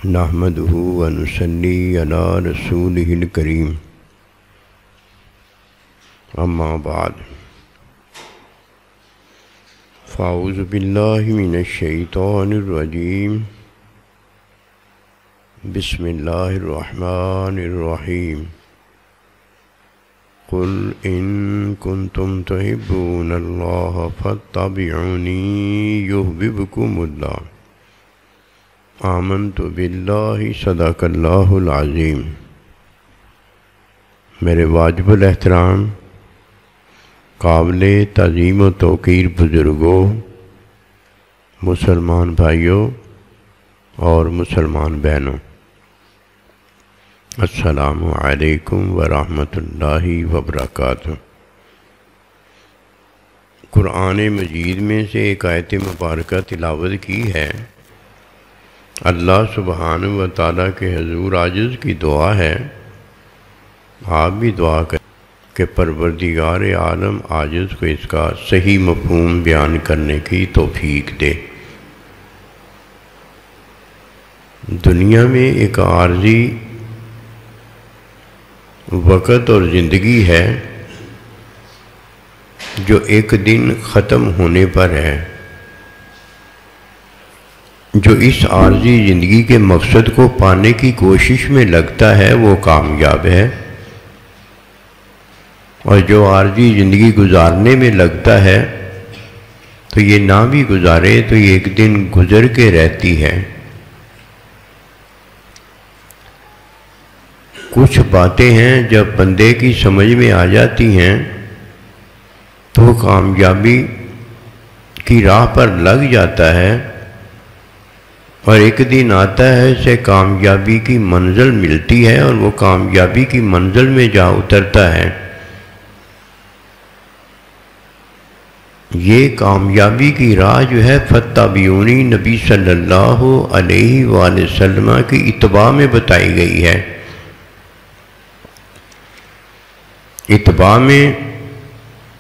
نحمدہ ونصلی علی رسولہ الکریم اما بعد فاعوذ باللہ من الشیطان الرجیم بسم اللہ الرحمن الرحیم قل ان کنتم تحبون اللہ فاتبعونی یحببکم اللہ آمنت باللہ صدق اللہ العظیم۔ میرے واجب الاحترام قابل تعظیم و توقیر بزرگوں، مسلمان بھائیوں اور مسلمان بہنوں، السلام علیکم ورحمۃ اللہ وبرکاتہ۔ قرآن مجید میں سے ایک آیت مبارکہ تلاوت کی ہے۔ اللہ سبحانہ و تعالیٰ کے حضور عاجز کی دعا ہے، آپ بھی دعا کریں کہ پروردگار عالم عاجز کو اس کا صحیح مفہوم بیان کرنے کی توفیق دے۔ دنیا میں ایک عارضی وقت اور زندگی ہے جو ایک دن ختم ہونے پر ہے۔ جو اس عارضی زندگی کے مقصد کو پانے کی کوشش میں لگتا ہے وہ کامیاب ہے، اور جو عارضی زندگی گزارنے میں لگتا ہے تو یہ نہ بھی گزارے تو یہ ایک دن گزر کے رہتی ہے۔ کچھ باتیں ہیں جب بندے کی سمجھ میں آ جاتی ہیں تو وہ کامیابی کی راہ پر لگ جاتا ہے، اور ایک دن آتا ہے اسے کامیابی کی منزل ملتی ہے، اور وہ کامیابی کی منزل میں جا اترتا ہے۔ یہ کامیابی کی راہ جو ہے فاتبعونی نبی صلی اللہ علیہ وآلہ وسلم کی اتباع میں بتائی گئی ہے۔ اتباع میں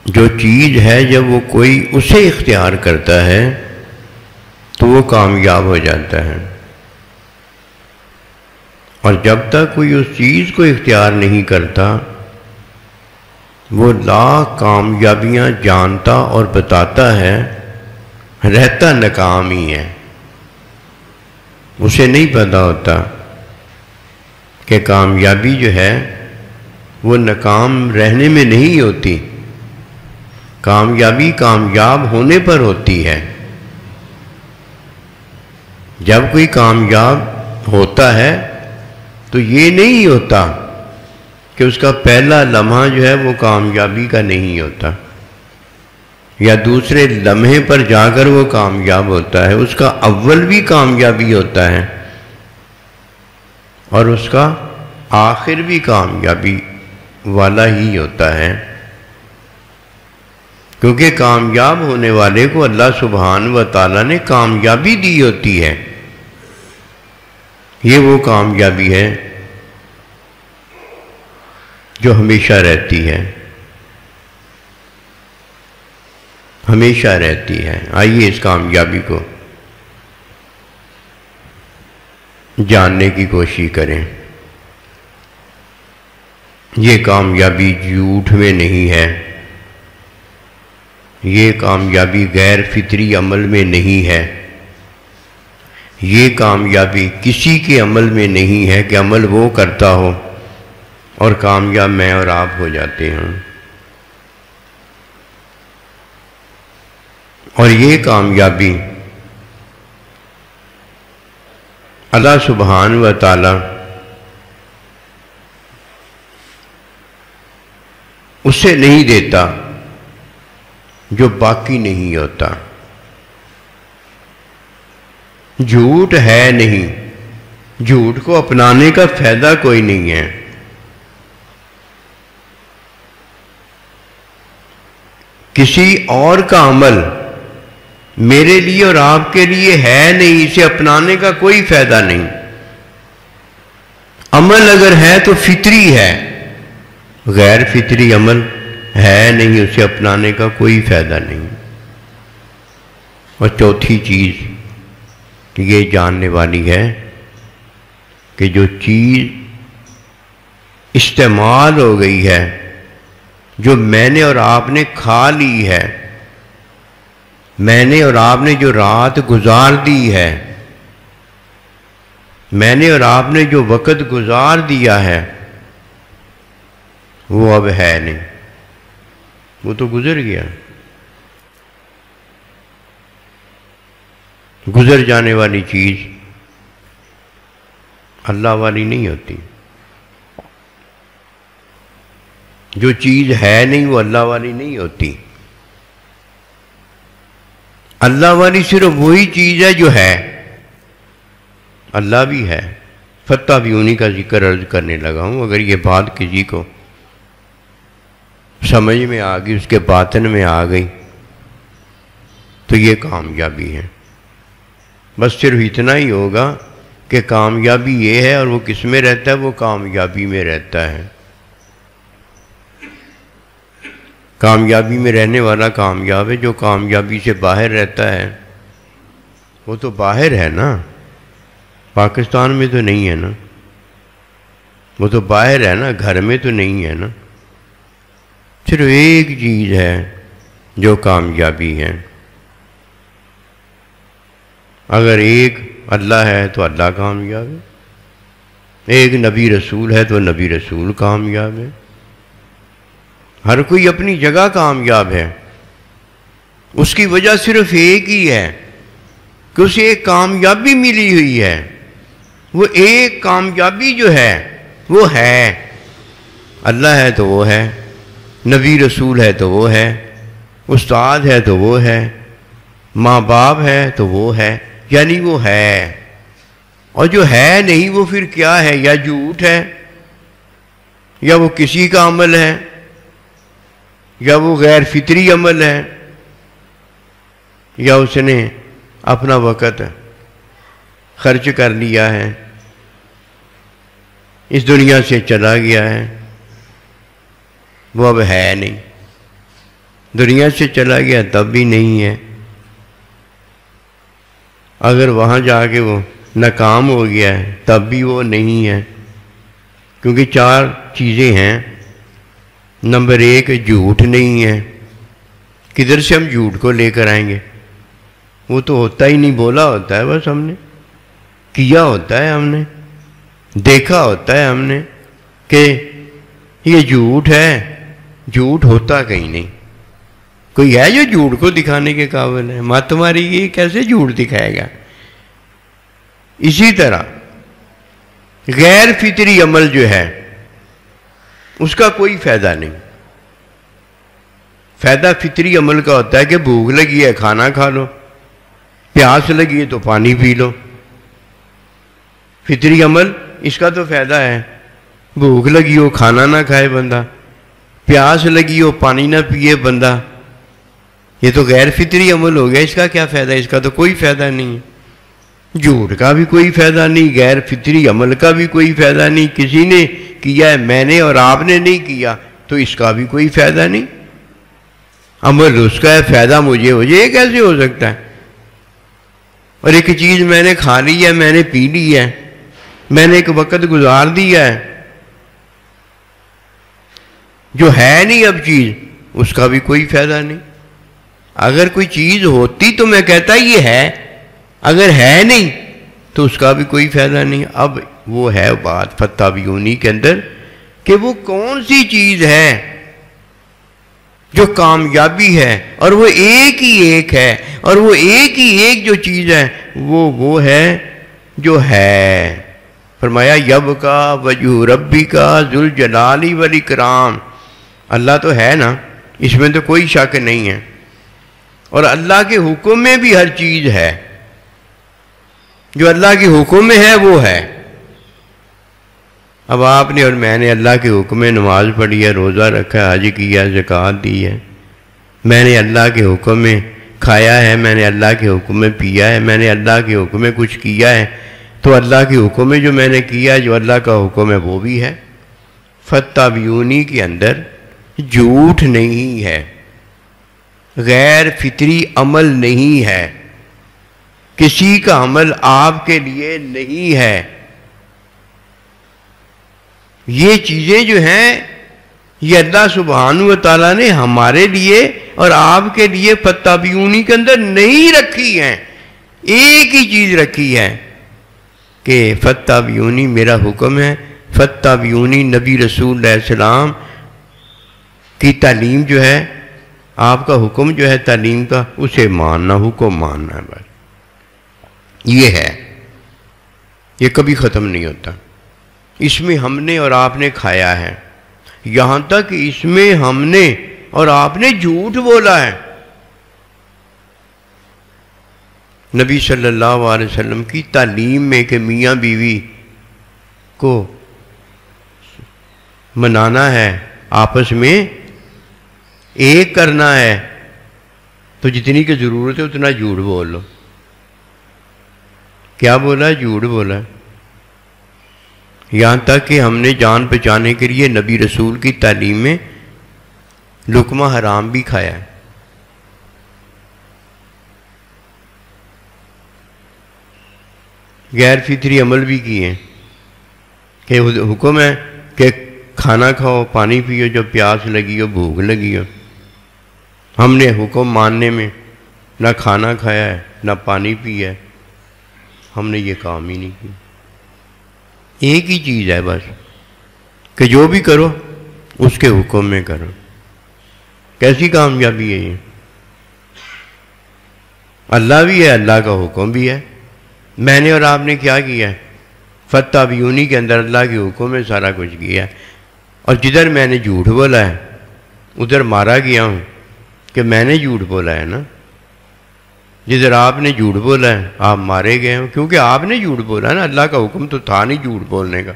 جو چیز ہے جب وہ کوئی اسے اختیار کرتا ہے تو وہ کامیاب ہو جاتا ہے، اور جب تک کوئی اس چیز کو اختیار نہیں کرتا وہ لاکھ کامیابیاں جانتا اور بتاتا ہے، رہتا ناکام ہی ہے۔ اسے نہیں پتہ ہوتا کہ کامیابی جو ہے وہ ناکام رہنے میں نہیں ہوتی، کامیابی کامیاب ہونے پر ہوتی ہے۔ جب کوئی کامیاب ہوتا ہے تو یہ نہیں ہوتا کہ اس کا پہلا لمحہ جو ہے وہ کامیابی کا نہیں ہوتا، یا دوسرے لمحے پر جا کر وہ کامیاب ہوتا ہے۔ اس کا اول بھی کامیابی ہوتا ہے اور اس کا آخر بھی کامیابی والا ہی ہوتا ہے، کیونکہ کامیاب ہونے والے کو اللہ سبحانہ و تعالیٰ نے کامیابی دی ہوتی ہے۔ یہ وہ کامیابی ہے جو ہمیشہ رہتی ہے، ہمیشہ رہتی ہے۔ آئیے اس کامیابی کو جاننے کی کوشش کریں۔ یہ کامیابی جھوٹ میں نہیں ہے، یہ کامیابی غیر فطری عمل میں نہیں ہے، یہ کامیابی کسی کے عمل میں نہیں ہے کہ عمل وہ کرتا ہو اور کامیاب میں اور آپ ہو جاتے ہیں، اور یہ کامیابی اللہ سبحانہ و تعالی اسے نہیں دیتا جو باقی نہیں ہوتا۔ جھوٹ ہے نہیں، جھوٹ کو اپنانے کا فائدہ کوئی نہیں ہے۔ کسی اور کا عمل میرے لیے اور آپ کے لیے ہے نہیں، اسے اپنانے کا کوئی فائدہ نہیں۔ عمل اگر ہے تو فطری ہے، غیر فطری عمل ہے نہیں، اسے اپنانے کا کوئی فائدہ نہیں۔ اور چوتھی چیز یہ جاننے والی ہے کہ جو چیز استعمال ہو گئی ہے، جو میں نے اور آپ نے کھا لی ہے، میں نے اور آپ نے جو رات گزار دی ہے، میں نے اور آپ نے جو وقت گزار دیا ہے، وہ اب ہے نہیں، وہ تو گزر گیا۔ گزر جانے والی چیز اللہ والی نہیں ہوتی، جو چیز ہے نہیں وہ اللہ والی نہیں ہوتی۔ اللہ والی صرف وہی چیز ہے جو ہے، اللہ بھی ہے۔ فتح بھی انہی کا ذکر عرض کرنے لگا ہوں۔ اگر یہ بات کسی کو سمجھ میں آ گئی، اس کے باطن میں آ گئی، تو یہ کامیابی ہے۔ بس صرف اتنا ہی ہوگا کہ کامیابی یہ ہے، اور وہ کس میں رہتا ہے؟ وہ کامیابی میں رہتا ہے۔ کامیابی میں رہنے والا کامیاب ہے، جو کامیابی سے باہر رہتا ہے وہ تو باہر ہے نا، پاکستان میں تو نہیں ہے نا، وہ تو باہر ہے نا، گھر میں تو نہیں ہے نا۔ صرف ایک چیز ہے جو کامیابی ہے۔ اگر ایک اللہ ہے تو اللہ کامیاب ہے، ایک نبی رسول ہے تو نبی رسول کامیاب ہے۔ ہر کوئی اپنی جگہ کامیاب ہے، اس کی وجہ صرف ایک ہی ہے کہ اسے ایک کامیابی ملی ہوئی ہے۔ وہ ایک کامیابی جو ہے وہ ہے، اللہ ہے تو وہ ہے، نبی رسول ہے تو وہ ہے، استاد ہے تو وہ ہے، ماں باپ ہے تو وہ ہے، یعنی وہ ہے۔ اور جو ہے نہیں وہ پھر کیا ہے؟ یا جھوٹ ہے، یا وہ کسی کا عمل ہے، یا وہ غیر فطری عمل ہے، یا اس نے اپنا وقت خرچ کر لیا ہے، اس دنیا سے چلا گیا ہے، وہ اب ہے نہیں۔ دنیا سے چلا گیا تب بھی نہیں ہے، اگر وہاں جا کے وہ ناکام ہو گیا ہے تب بھی وہ نہیں ہے، کیونکہ چار چیزیں ہیں۔ نمبر ایک، جھوٹ نہیں ہے۔ کدھر سے ہم جھوٹ کو لے کر آئیں گے؟ وہ تو ہوتا ہی نہیں، بولا ہوتا ہے بس، ہم نے کیا ہوتا ہے، ہم نے دیکھا ہوتا ہے ہم نے کہ یہ جھوٹ ہے، جھوٹ ہوتا کہیں نہیں۔ کوئی ہے جو جھوٹ کو دکھانے کے قابل ہے؟ مت تمہاری یہ کیسے جھوٹ دکھائے گا؟ اسی طرح غیر فطری عمل جو ہے اس کا کوئی فائدہ نہیں۔ فائدہ فطری عمل کا ہوتا ہے کہ بھوک لگی ہے کھانا کھا لو، پیاس لگی ہے تو پانی پی لو۔ فطری عمل اس کا تو فائدہ ہے، بھوک لگی ہو کھانا نہ کھائے بندہ، پیاس لگی ہو پانی نہ پیے بندہ، یہ تو غیر فطری عمل ہو گیا۔ اس کا کیا فائدہ؟ اس کا تو کوئی فائدہ نہیں ہے۔ جھوٹ کا بھی کوئی فائدہ نہیں، غیر فطری عمل کا بھی کوئی فائدہ نہیں۔ کسی نے کیا ہے، میں نے اور آپ نے نہیں کیا، تو اس کا بھی کوئی فائدہ نہیں۔ عمل اس کا ہے، فائدہ مجھے ہو جائے، یہ کیسے ہو سکتا ہے؟ اور ایک چیز میں نے کھا لی ہے، میں نے پی لی ہے، میں نے ایک وقت گزار دیا ہے، جو ہے نہیں اب چیز، اس کا بھی کوئی فائدہ نہیں۔ اگر کوئی چیز ہوتی تو میں کہتا یہ ہے، اگر ہے نہیں تو اس کا بھی کوئی فائدہ نہیں۔ اب وہ ہے بات فتح بیونی کے اندر کہ وہ کون سی چیز ہے جو کامیابی ہے، اور وہ ایک ہی ایک ہے، اور وہ ایک ہی ایک جو چیز ہے وہ ہے جو ہے۔ فرمایا یبقا وجہ ربی کا ذوالجلال والاکرام۔ اللہ تو ہے نا، اس میں تو کوئی شک نہیں ہے، اور اللہ کے حکم میں بھی ہر چیز ہے، جو اللہ کے حکم میں ہے وہ ہے۔ اب آپ نے اور میں نے اللہ کے حکم میں نماز پڑھی ہے، روزہ رکھا ہے، حج کیا ہے، زکوٰۃ دی ہے، میں نے اللہ کے حکم میں کھایا ہے، میں نے اللہ کے حکم میں پیا ہے، میں نے اللہ کے حکم میں کچھ کیا ہے، تو اللہ کے حکم میں جو میں نے کیا ہے، جو اللہ کا حکم ہے وہ بھی ہے۔ فتح بیونی کے اندر جھوٹ نہیں ہے، غیر فطری عمل نہیں ہے، کسی کا عمل آپ کے لیے نہیں ہے، یہ چیزیں جو ہیں یہ اللہ سبحانہ و تعالیٰ نے ہمارے لیے اور آپ کے لیے فتابعونی کے اندر نہیں رکھی ہیں. ایک ہی چیز رکھی ہے کہ فتابعونی میرا حکم ہے، فتابعونی نبی رسول اللہ علیہ السلام کی تعلیم جو ہے، آپ کا حکم جو ہے تعلیم کا، اسے ماننا، حکم ماننا ہے. بس یہ ہے، یہ کبھی ختم نہیں ہوتا. اس میں ہم نے اور آپ نے کھایا ہے، یہاں تک اس میں ہم نے اور آپ نے جھوٹ بولا ہے. نبی صلی اللہ علیہ وسلم کی تعلیم میں کہ میاں بیوی کو منانا ہے، آپس میں ایک کرنا ہے، تو جتنی کی ضرورت ہے اتنا جھوٹ بول لو. کیا بولا؟ جھوٹ بولا. یہاں تک کہ ہم نے جان بچانے کے لیے نبی رسول کی تعلیم میں لقمہ حرام بھی کھایا ہے. غیر فطری عمل بھی کیے ہیں کہ حکم ہے کہ کھانا کھاؤ، پانی پیو جب پیاس لگی ہو، بھوک لگی ہو. ہم نے حکم ماننے میں نہ کھانا کھایا ہے نہ پانی پیا ہے. ہم نے یہ کام ہی نہیں کیا. ایک ہی چیز ہے بس کہ جو بھی کرو اس کے حکم میں کرو. کیسی کامیابی ہے یہ؟ اللہ بھی ہے، اللہ کا حکم بھی ہے. میں نے اور آپ نے کیا کیا ہے؟ فتابعونی کے اندر اللہ کے حکم میں سارا کچھ کیا ہے. اور جدھر میں نے جھوٹ بولا ہے ادھر مارا گیا ہوں کہ میں نے جھوٹ بولا ہے نا. جدھر آپ نے جھوٹ بولا ہے آپ مارے گئے ہوں، کیونکہ آپ نے جھوٹ بولا ہے نا. اللہ کا حکم تو تھا نہیں جھوٹ بولنے کا.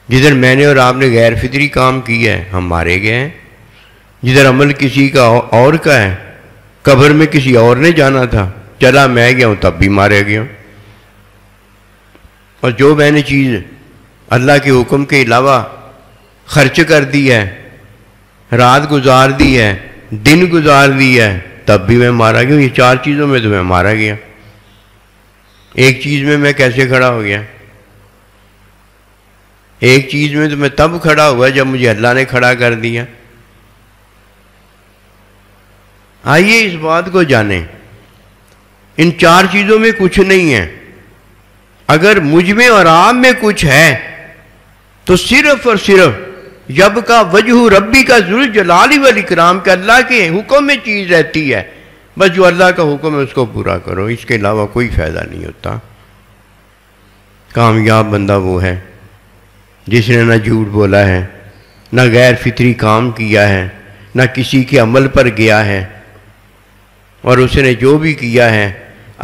جدھر میں نے اور آپ نے غیر فطری کام کیا ہے ہم مارے گئے ہیں. جدھر عمل کسی کا اور کا ہے، قبر میں کسی اور نے جانا تھا، چلا میں گیا ہوں تب بھی مارے گیا ہوں. اور جو میں نے چیز اللہ کے حکم کے علاوہ خرچ کر دی ہے، رات گزار دی ہے، دن گزار دی ہے، تب بھی میں مارا گیا. یہ چار چیزوں میں تو میں مارا گیا. ایک چیز میں میں کیسے کھڑا ہو گیا؟ ایک چیز میں تو میں تب کھڑا ہوا جب مجھے اللہ نے کھڑا کر دیا. آئیے اس بات کو جانیں، ان چار چیزوں میں کچھ نہیں ہے. اگر مجھ میں اور آپ میں کچھ ہے تو صرف اور صرف جب کا وجہ ربی کا ذوالجلال والاکرام کہ اللہ کے حکم میں چیز رہتی ہے. بس جو اللہ کا حکم ہے اس کو پورا کرو، اس کے علاوہ کوئی فائدہ نہیں ہوتا. کامیاب بندہ وہ ہے جس نے نہ جھوٹ بولا ہے، نہ غیر فطری کام کیا ہے، نہ کسی کے عمل پر گیا ہے، اور اس نے جو بھی کیا ہے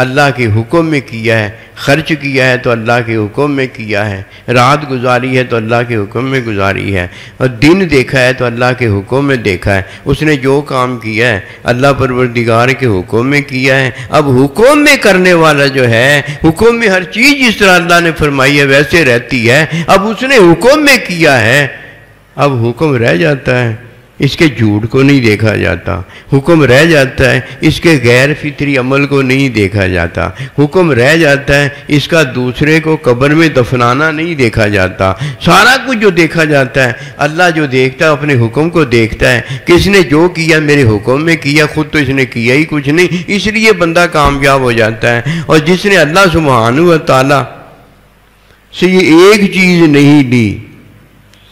اللہ کے حکم میں کیا ہے. خرچ کیا ہے تو اللہ کے حکم میں کیا ہے، رات گزاری ہے تو اللہ کے حکم میں گزاری ہے، اور دن دیکھا ہے تو اللہ کے حکم میں دیکھا ہے. اس نے جو کام کیا ہے اللہ پروردگار کے حکم میں کیا ہے. اب حکم میں کرنے والا جو ہے، حکم میں ہر چیز جس طرح اللہ نے فرمائی ہے ویسے رہتی ہے. اب اس نے حکم میں کیا ہے، اب حکم رہ جاتا ہے، اس کے جھوٹ کو نہیں دیکھا جاتا. حکم رہ جاتا ہے، اس کے غیر فطری عمل کو نہیں دیکھا جاتا. حکم رہ جاتا ہے، اس کا دوسرے کو قبر میں دفنانا نہیں دیکھا جاتا. سارا کچھ جو دیکھا جاتا ہے، اللہ جو دیکھتا ہے اپنے حکم کو دیکھتا ہے کہ اس نے جو کیا میرے حکم میں کیا، خود تو اس نے کیا ہی کچھ نہیں. اس لیے بندہ کامیاب ہو جاتا ہے. اور جس نے اللہ سبحانہ و تعالیٰ سے یہ ایک چیز نہیں لی،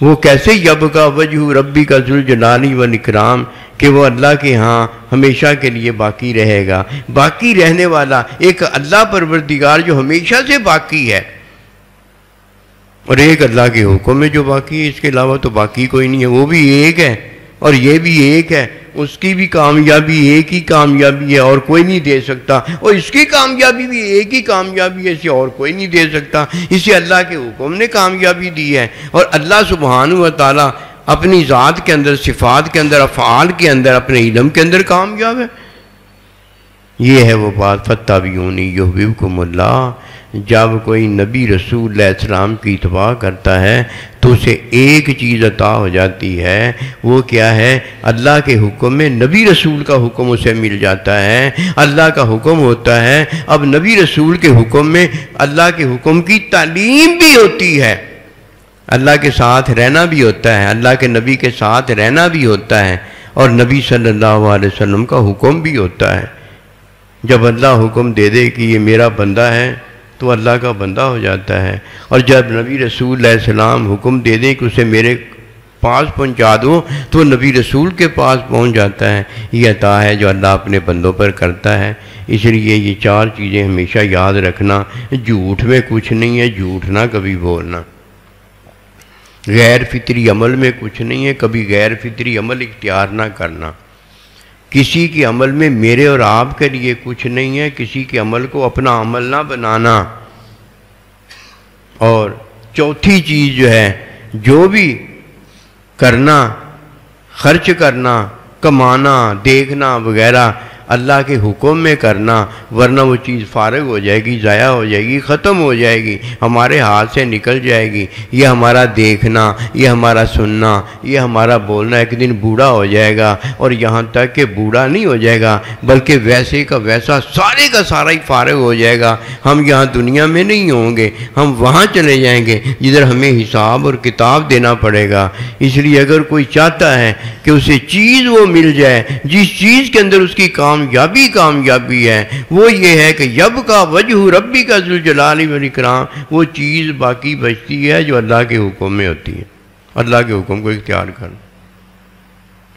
وہ کیسے یبقا وجہ ربی کا ذوالجلال والاکرام کہ وہ اللہ کے ہاں ہمیشہ کے لیے باقی رہے گا. باقی رہنے والا ایک اللہ پروردگار جو ہمیشہ سے باقی ہے، اور ایک اللہ کے حکم میں جو باقی ہے. اس کے علاوہ تو باقی کوئی نہیں ہے. وہ بھی ایک ہے اور یہ بھی ایک ہے. اس کی بھی کامیابی ایک ہی کامیابی ہے اور کوئی نہیں دے سکتا، اور اس کی کامیابی بھی ایک ہی کامیابی ہے، اسے اور کوئی نہیں دے سکتا. اسے اللہ کے حکم نے کامیابی دی ہے. اور اللہ سبحانہ و تعالیٰ اپنی ذات کے اندر، صفات کے اندر، افعال کے اندر، اپنے علم کے اندر کامیاب ہے. یہ ہے وہ بات فاتبعونی یحببکم اللہ. جب کوئی نبی رسول علیہ السلام کی اتباع کرتا ہے تو اسے ایک چیز عطا ہو جاتی ہے. وہ کیا ہے؟ اللہ کے حکم میں نبی رسول کا حکم اسے مل جاتا ہے. اللہ کا حکم ہوتا ہے، اب نبی رسول کے حکم میں اللہ کے حکم کی تعلیم بھی ہوتی ہے. اللہ کے ساتھ رہنا بھی ہوتا ہے، اللہ کے نبی کے ساتھ رہنا بھی ہوتا ہے، اور نبی صلی اللہ علیہ وسلم کا حکم بھی ہوتا ہے۔ جب اللہ حکم دے دے کہ یہ میرا بندہ ہے تو اللہ کا بندہ ہو جاتا ہے، اور جب نبی رسول علیہ السلام حکم دے دیں کہ اسے میرے پاس پہنچا دو تو نبی رسول کے پاس پہنچ جاتا ہے۔ یہ عطا ہے جو اللہ اپنے بندوں پر کرتا ہے۔ اس لیے یہ چار چیزیں ہمیشہ یاد رکھنا، جھوٹ میں کچھ نہیں ہے، جھوٹ نہ کبھی بولنا، غیر فطری عمل میں کچھ نہیں ہے، کبھی غیر فطری عمل اختیار نہ کرنا، کسی کے عمل میں میرے اور آپ کے لیے کچھ نہیں ہے، کسی کے عمل کو اپنا عمل نہ بنانا، اور چوتھی چیز جو ہے جو بھی کرنا، خرچ کرنا، کمانا، دیکھنا وغیرہ اللہ کے حکم میں کرنا، ورنہ وہ چیز فارغ ہو جائے گی، ضائع ہو جائے گی، ختم ہو جائے گی، ہمارے ہاتھ سے نکل جائے گی۔ یہ ہمارا دیکھنا، یہ ہمارا سننا، یہ ہمارا بولنا ایک دن بوڑھا ہو جائے گا، اور یہاں تک کہ بوڑھا نہیں ہو جائے گا بلکہ ویسے کا ویسا سارے کا سارا ہی فارغ ہو جائے گا۔ ہم یہاں دنیا میں نہیں ہوں گے، ہم وہاں چلے جائیں گے جدھر ہمیں حساب اور کتاب دینا پڑے گا۔ اس لیے اگر کوئی چاہتا ہے کہ اسے چیز وہ مل جائے جس چیز کے اندر اس کی کامیابی ہے، وہ یہ ہے کہ یب کا وجہ ربی کا ذوالجلال والاکرام، وہ چیز باقی بچتی ہے جو اللہ کے حکم میں ہوتی ہے۔ اللہ کے حکم کو اختیار کرنا،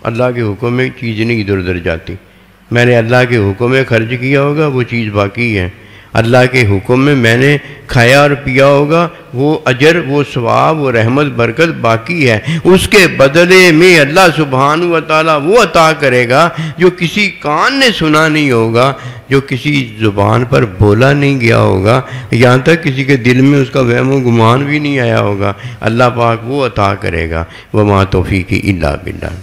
اللہ کے حکم میں چیز نہیں ادھر ادھر جاتی۔ میں نے اللہ کے حکم میں خرچ کیا ہوگا وہ چیز باقی ہے، اللہ کے حکم میں میں نے کھایا اور پیا ہوگا وہ اجر، وہ ثواب، وہ رحمت برکت باقی ہے۔ اس کے بدلے میں اللہ سبحانہ و تعالیٰ وہ عطا کرے گا جو کسی کان نے سنا نہیں ہوگا، جو کسی زبان پر بولا نہیں گیا ہوگا، یہاں تک کسی کے دل میں اس کا وہم و گمان بھی نہیں آیا ہوگا۔ اللہ پاک وہ عطا کرے گا۔ وما توفیقی الا باللہ۔